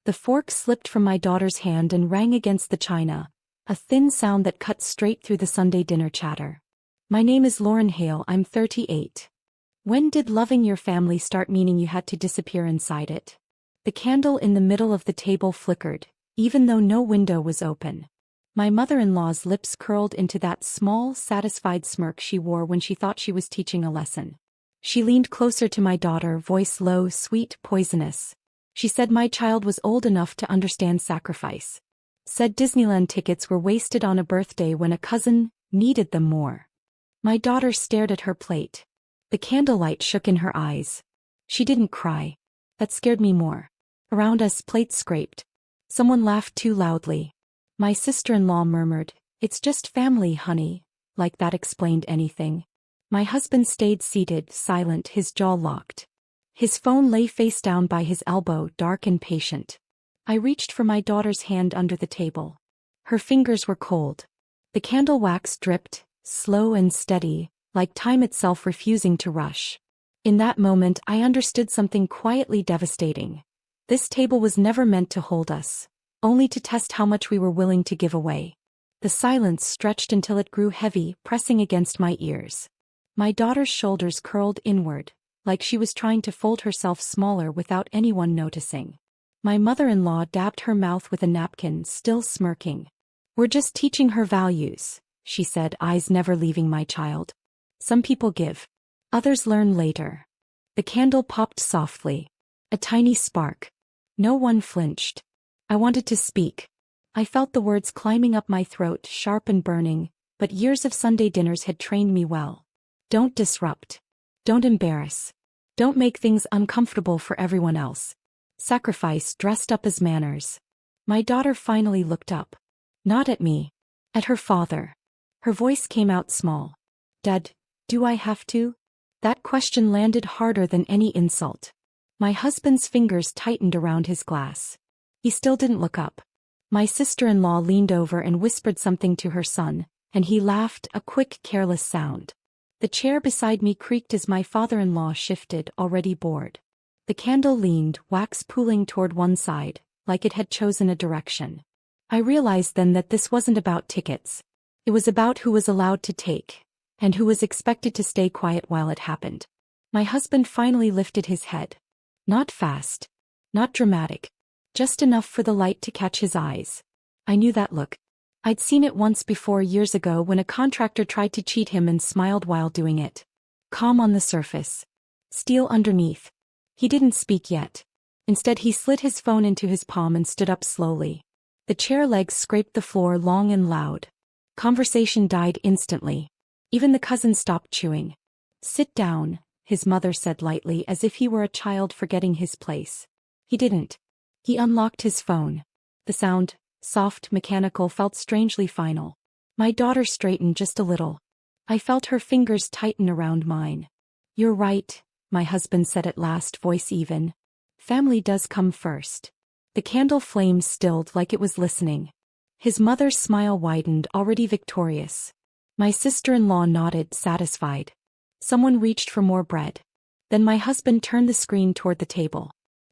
The fork slipped from my daughter's hand and rang against the china, a thin sound that cut straight through the Sunday dinner chatter. My name is Lauren Hale, I'm 38. When did loving your family start meaning you had to disappear inside it? The candle in the middle of the table flickered, even though no window was open. My mother-in-law's lips curled into that small, satisfied smirk she wore when she thought she was teaching a lesson. She leaned closer to my daughter, voice low, sweet, poisonous. She said my child was old enough to understand sacrifice. Said Disneyland tickets were wasted on a birthday when a cousin needed them more. My daughter stared at her plate. The candlelight shook in her eyes. She didn't cry. That scared me more. Around us, plates scraped. Someone laughed too loudly. My sister-in-law murmured, "It's just family, honey," like that explained anything. My husband stayed seated, silent, his jaw locked. His phone lay face down by his elbow, dark and patient. I reached for my daughter's hand under the table. Her fingers were cold. The candle wax dripped, slow and steady, like time itself refusing to rush. In that moment I understood something quietly devastating. This table was never meant to hold us, only to test how much we were willing to give away. The silence stretched until it grew heavy, pressing against my ears. My daughter's shoulders curled inward, like she was trying to fold herself smaller without anyone noticing. My mother-in-law dabbed her mouth with a napkin, still smirking. "We're just teaching her values," she said, eyes never leaving my child. "Some people give. Others learn later." The candle popped softly. A tiny spark. No one flinched. I wanted to speak. I felt the words climbing up my throat, sharp and burning, but years of Sunday dinners had trained me well. Don't disrupt. Don't embarrass. Don't make things uncomfortable for everyone else. Sacrifice dressed up as manners. My daughter finally looked up. Not at me. At her father. Her voice came out small. "Dad, do I have to?" That question landed harder than any insult. My husband's fingers tightened around his glass. He still didn't look up. My sister-in-law leaned over and whispered something to her son, and he laughed, a quick, careless sound. The chair beside me creaked as my father-in-law shifted, already bored. The candle leaned, wax pooling toward one side, like it had chosen a direction. I realized then that this wasn't about tickets. It was about who was allowed to take, and who was expected to stay quiet while it happened. My husband finally lifted his head. Not fast. Not dramatic. Just enough for the light to catch his eyes. I knew that look. I'd seen it once before years ago when a contractor tried to cheat him and smiled while doing it. Calm on the surface. Steel underneath. He didn't speak yet. Instead he slid his phone into his palm and stood up slowly. The chair legs scraped the floor long and loud. Conversation died instantly. Even the cousins stopped chewing. "Sit down," his mother said lightly, as if he were a child forgetting his place. He didn't. He unlocked his phone. The sound, soft, mechanical, felt strangely final. My daughter straightened just a little. I felt her fingers tighten around mine. "You're right," my husband said at last, voice even. "Family does come first." The candle flame stilled like it was listening. His mother's smile widened, already victorious. My sister-in-law nodded, satisfied. Someone reached for more bread. Then my husband turned the screen toward the table.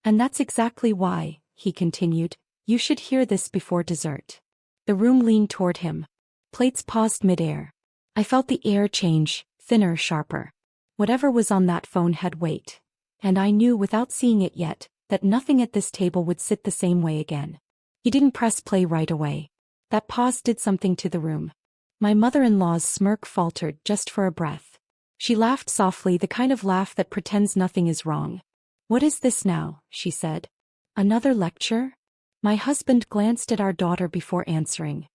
"And that's exactly why," he continued, "you should hear this before dessert." The room leaned toward him. Plates paused midair. I felt the air change, thinner, sharper. Whatever was on that phone had weight. And I knew without seeing it yet, that nothing at this table would sit the same way again. He didn't press play right away. That pause did something to the room. My mother-in-law's smirk faltered just for a breath. She laughed softly, the kind of laugh that pretends nothing is wrong. "What is this now?" she said. "Another lecture?" My husband glanced at our daughter before answering.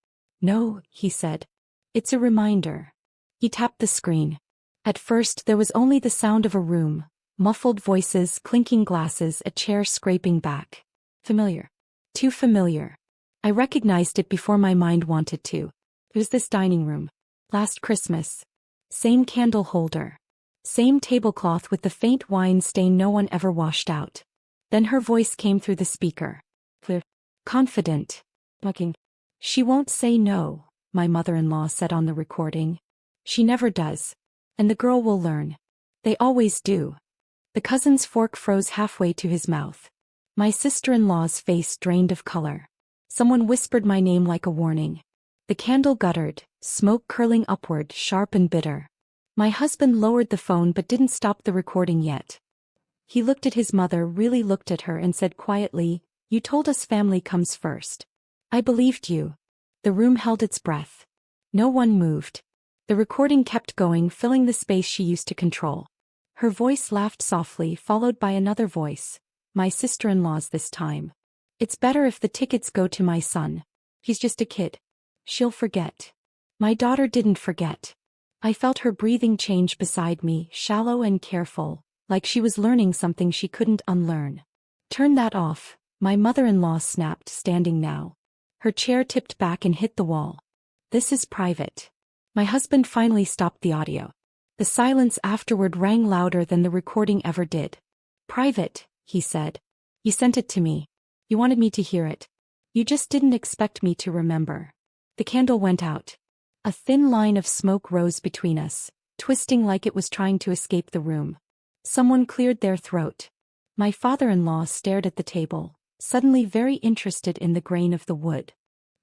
"No," he said. "It's a reminder." He tapped the screen. At first there was only the sound of a room, muffled voices, clinking glasses, a chair scraping back. Familiar. Too familiar. I recognized it before my mind wanted to. It was this dining room. Last Christmas. Same candle holder. Same tablecloth with the faint wine stain no one ever washed out. Then her voice came through the speaker. Clear. Confident. Bucking. "She won't say no," my mother-in-law said on the recording. "She never does. And the girl will learn. They always do." The cousin's fork froze halfway to his mouth. My sister-in-law's face drained of color. Someone whispered my name like a warning. The candle guttered, smoke curling upward, sharp and bitter. My husband lowered the phone but didn't stop the recording yet. He looked at his mother, really looked at her, and said quietly, "You told us family comes first. I believed you." The room held its breath. No one moved. The recording kept going, filling the space she used to control. Her voice laughed softly, followed by another voice, my sister-in-law's this time. "It's better if the tickets go to my son. He's just a kid. She'll forget." My daughter didn't forget. I felt her breathing change beside me, shallow and careful, like she was learning something she couldn't unlearn. "Turn that off," my mother-in-law snapped, standing now. Her chair tipped back and hit the wall. "This is private." My husband finally stopped the audio. The silence afterward rang louder than the recording ever did. "Private," he said. "You sent it to me. You wanted me to hear it. You just didn't expect me to remember." The candle went out. A thin line of smoke rose between us, twisting like it was trying to escape the room. Someone cleared their throat. My father-in-law stared at the table, suddenly very interested in the grain of the wood.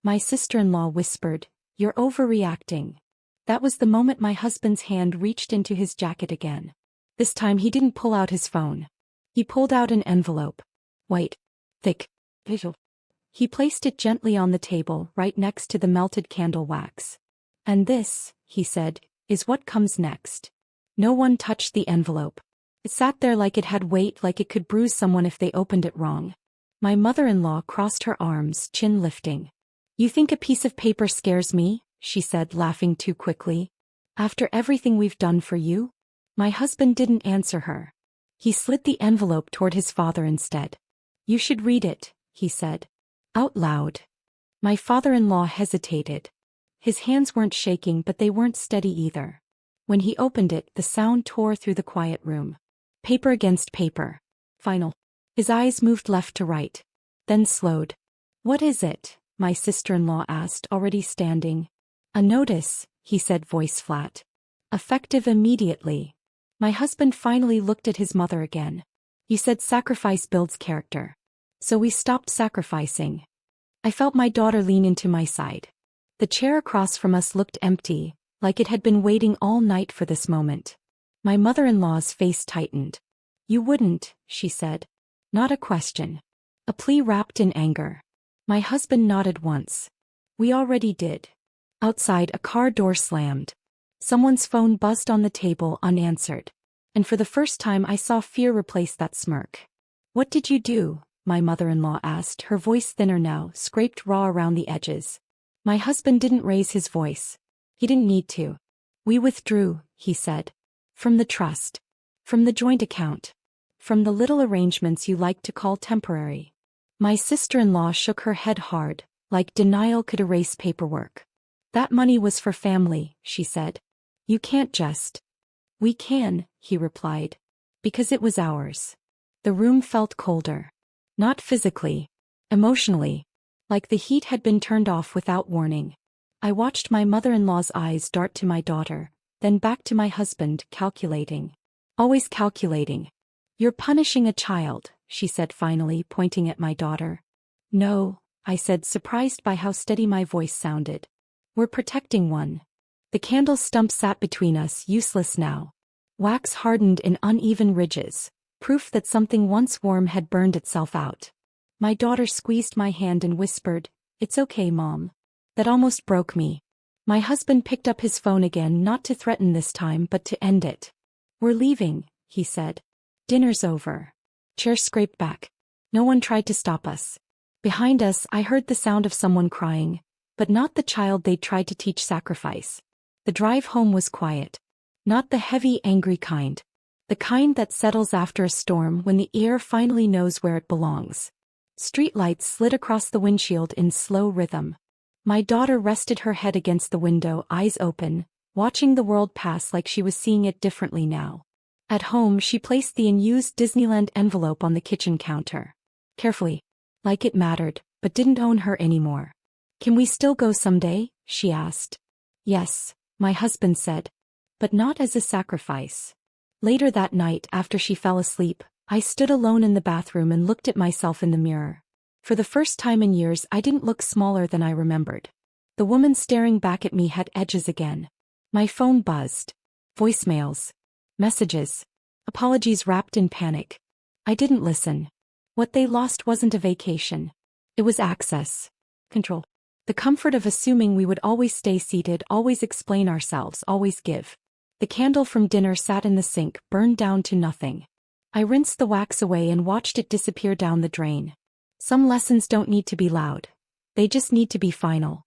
My sister-in-law whispered, "You're overreacting." That was the moment my husband's hand reached into his jacket again. This time he didn't pull out his phone. He pulled out an envelope. White. Thick. Visual. He placed it gently on the table, right next to the melted candle wax. "And this," he said, "is what comes next." No one touched the envelope. It sat there like it had weight, like it could bruise someone if they opened it wrong. My mother-in-law crossed her arms, chin lifting. "You think a piece of paper scares me?" she said, laughing too quickly. "After everything we've done for you?" My husband didn't answer her. He slid the envelope toward his father instead. "You should read it," he said. Out loud. My father-in-law hesitated. His hands weren't shaking, but they weren't steady either. When he opened it, the sound tore through the quiet room. Paper against paper. Final. His eyes moved left to right. Then slowed. "What is it?" my sister-in-law asked, already standing. "A notice," he said, voice flat. "Effective immediately." My husband finally looked at his mother again. "You said sacrifice builds character. So we stopped sacrificing." I felt my daughter lean into my side. The chair across from us looked empty, like it had been waiting all night for this moment. My mother-in-law's face tightened. "You wouldn't," she said. Not a question. A plea wrapped in anger. My husband nodded once. "We already did." Outside, a car door slammed. Someone's phone buzzed on the table unanswered. And for the first time I saw fear replace that smirk. "What did you do?" my mother-in-law asked, her voice thinner now, scraped raw around the edges. My husband didn't raise his voice. He didn't need to. "We withdrew," he said. "From the trust. From the joint account. From the little arrangements you like to call temporary." My sister-in-law shook her head hard, like denial could erase paperwork. "That money was for family," she said. "You can't just." "We can," he replied. "Because it was ours." The room felt colder. Not physically. Emotionally. Like the heat had been turned off without warning. I watched my mother-in-law's eyes dart to my daughter, then back to my husband, calculating. Always calculating. "You're punishing a child," she said finally, pointing at my daughter. "No," I said, surprised by how steady my voice sounded. "We're protecting one." The candle stump sat between us, useless now. Wax hardened in uneven ridges, proof that something once warm had burned itself out. My daughter squeezed my hand and whispered, "It's okay, Mom." That almost broke me. My husband picked up his phone again, not to threaten this time but to end it. "We're leaving," he said. "Dinner's over." Chair scraped back. No one tried to stop us. Behind us I heard the sound of someone crying, but not the child they'd tried to teach sacrifice. The drive home was quiet. Not the heavy, angry kind. The kind that settles after a storm when the air finally knows where it belongs. Streetlights slid across the windshield in slow rhythm. My daughter rested her head against the window, eyes open, watching the world pass like she was seeing it differently now. At home she placed the unused Disneyland envelope on the kitchen counter. Carefully. Like it mattered, but didn't own her anymore. "Can we still go someday?" she asked. "Yes," my husband said. "But not as a sacrifice." Later that night, after she fell asleep, I stood alone in the bathroom and looked at myself in the mirror. For the first time in years, I didn't look smaller than I remembered. The woman staring back at me had edges again. My phone buzzed. Voicemails. Messages. Apologies wrapped in panic. I didn't listen. What they lost wasn't a vacation. It was access. Control. The comfort of assuming we would always stay seated, always explain ourselves, always give. The candle from dinner sat in the sink, burned down to nothing. I rinsed the wax away and watched it disappear down the drain. Some lessons don't need to be loud. They just need to be final.